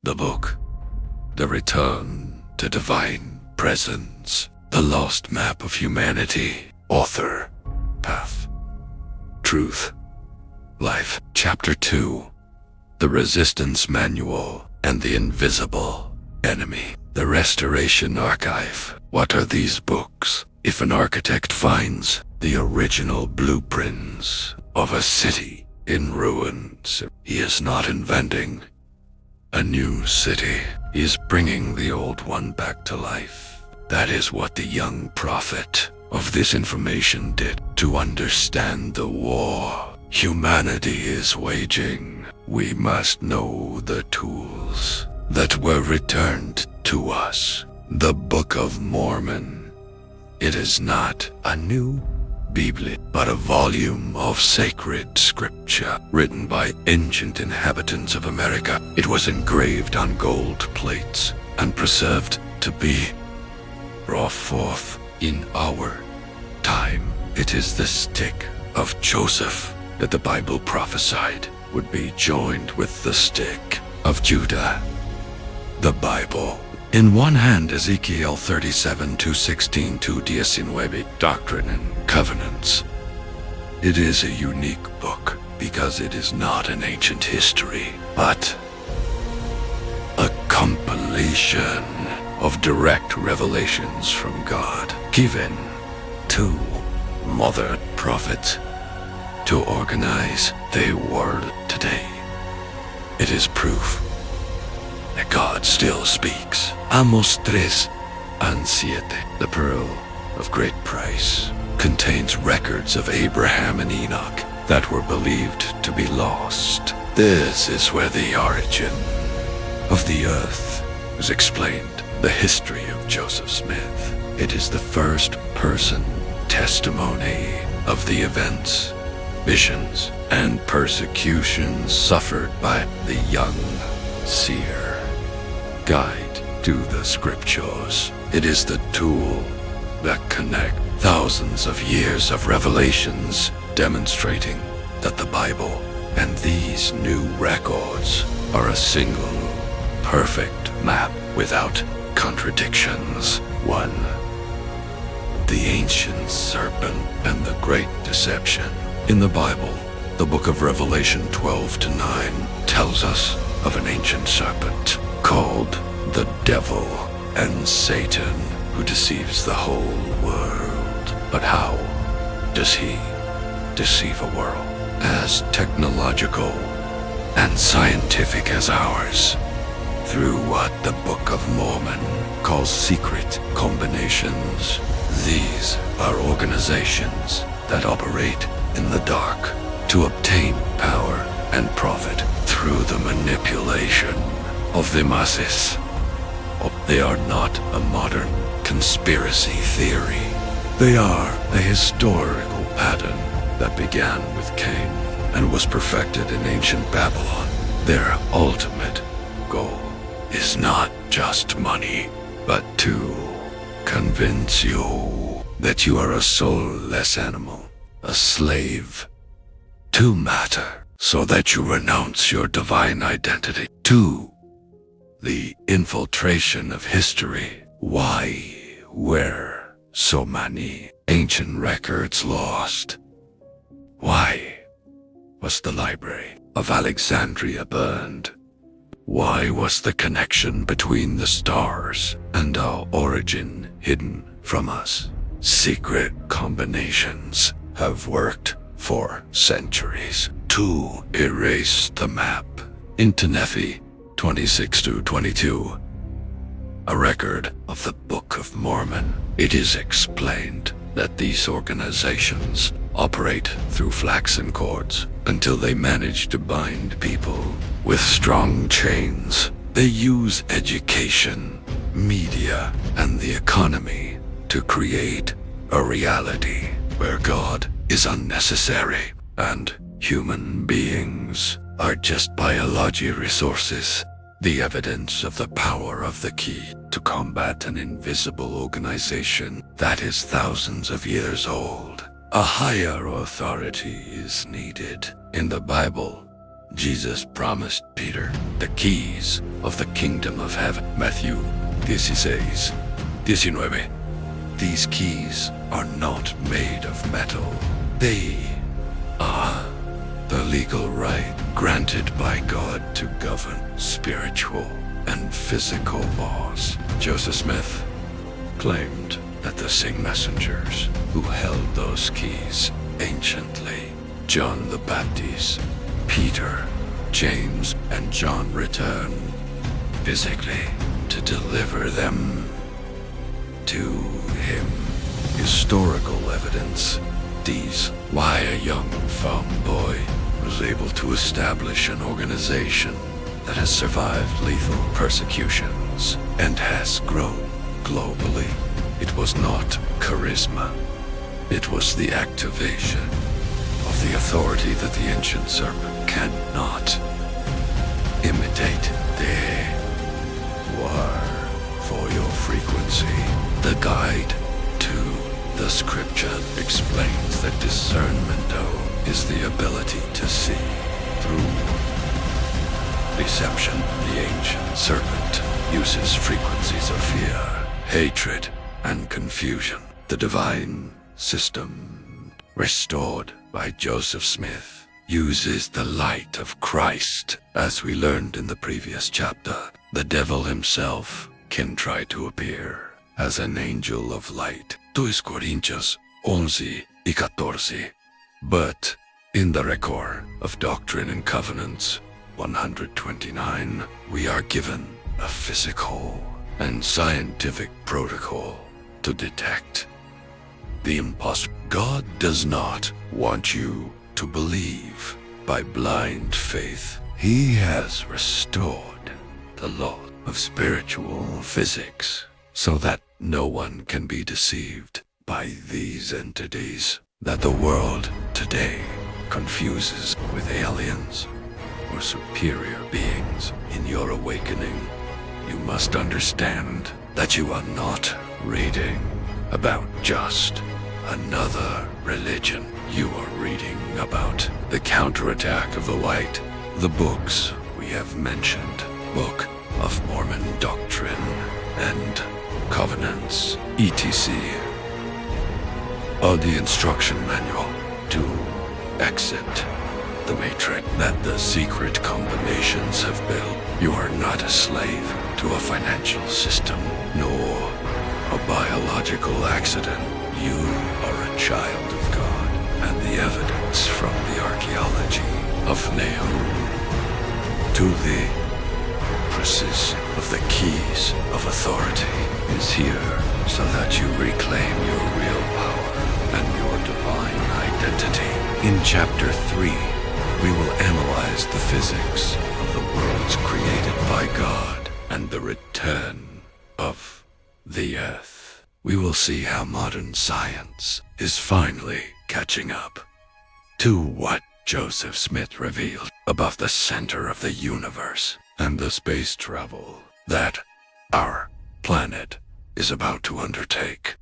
The book, The Return to Divine Presence, The Lost Map of Humanity. Author, Path, Truth, Life. Chapter 2, The Resistance Manual and the Invisible Enemy. The Restoration Archive. What are these books? If an architect finds the original blueprints of a city in ruins, he is not inventing a new city. He is bringing the old one back to life. That is what the young prophet of this information did to understand the war humanity is waging. We must know the tools that were returned to us. The Book of Mormon. It is not a new Bible, but a volume of sacred scripture written by ancient inhabitants of America. It was engraved on gold plates and preserved to be brought forth in our time. It is the stick of Joseph that the Bible prophesied would be joined with the stick of Judah. The Bible. In one hand, Ezekiel 37:216 to 19, Doctrine and Covenants. It is a unique book because it is not an ancient history, but a compilation of direct revelations from God given to Mother Prophet to organize the world today. It is proof that God still speaks. Amos 3:7. The Pearl of Great Price contains records of Abraham and Enoch that were believed to be lost. This is where the origin of the earth is explained. The history of Joseph Smith. It is the first-person testimony of the events, visions, and persecutions suffered by the young seer. Guide to the scriptures. It is the tool that connects thousands of years of revelations, demonstrating that the Bible and these new records are a single, perfect map without contradictions. 1. The ancient serpent and the great deception. In the Bible, the book of Revelation 12-9 tells us of an ancient serpent called the devil and Satan, who deceives the whole world. But how does he deceive a world as technological and scientific as ours? Through what the Book of Mormon calls secret combinations. These are organizations that operate in the dark to obtain power and profit through the manipulation of the masses. They are not a modern conspiracy theory. They are a historical pattern that began with Cain and was perfected in ancient Babylon. Their ultimate goal is not just money, but to convince you that you are a soulless animal, a slave to matter, so that you renounce your divine identity. 2. The infiltration of history. Why were so many ancient records lost? Why was the Library of Alexandria burned? Why was the connection between the stars and our origin hidden from us? Secret combinations have worked for centuries to erase the map. In Nephi 26-22, a record of the Book of Mormon, it is explained that these organizations operate through flaxen cords until they manage to bind people with strong chains. They use education, media, and the economy to create a reality where God is unnecessary and human beings are just biology resources. The evidence of the power of the key to combat an invisible organization that is thousands of years old. A higher authority is needed. In the Bible, Jesus promised Peter the keys of the kingdom of heaven. Matthew 16:19. These keys are not made of metal. They are the legal right granted by God to govern spiritual and physical laws. Joseph Smith claimed that the same messengers who held those keys anciently, John the Baptist, Peter, James, and John, returned physically to deliver them to him. Historical evidence these why a young farm boy was able to establish an organization that has survived lethal persecutions and has grown globally. It was not charisma. It was the activation of the authority that the ancient serpent cannot imitate. They were for your frequency. The guide to the scripture explains that discernment is the ability to see through deception. The ancient serpent uses frequencies of fear, hatred, and confusion. The divine system, restored by Joseph Smith, uses the light of Christ. As we learned in the previous chapter, the devil himself can try to appear as an angel of light. 2 Coríntios 11:14. But in the record of Doctrine and Covenants 129, we are given a physical and scientific protocol to detect the impossible. God does not want you to believe by blind faith. He has restored the law of spiritual physics so that no one can be deceived by these entities that the world today confuses with aliens or superior beings. In your awakening, you must understand that you are not reading about just another religion. You are reading about the counterattack of the light, the books we have mentioned, Book of Mormon Doctrine and Covenants, etc. Or the instruction manual to exit the matrix that the secret combinations have built. You are not a slave to a financial system, nor a biological accident. You are a child of God, and the evidence from the archaeology of Nahum to the precision of the keys of authority is here so that you reclaim your real power and your divine identity. In Chapter 3, we will analyze the physics of the worlds created by God and the return of the earth. We will see how modern science is finally catching up to what Joseph Smith revealed about the center of the universe and the space travel that our planet is about to undertake.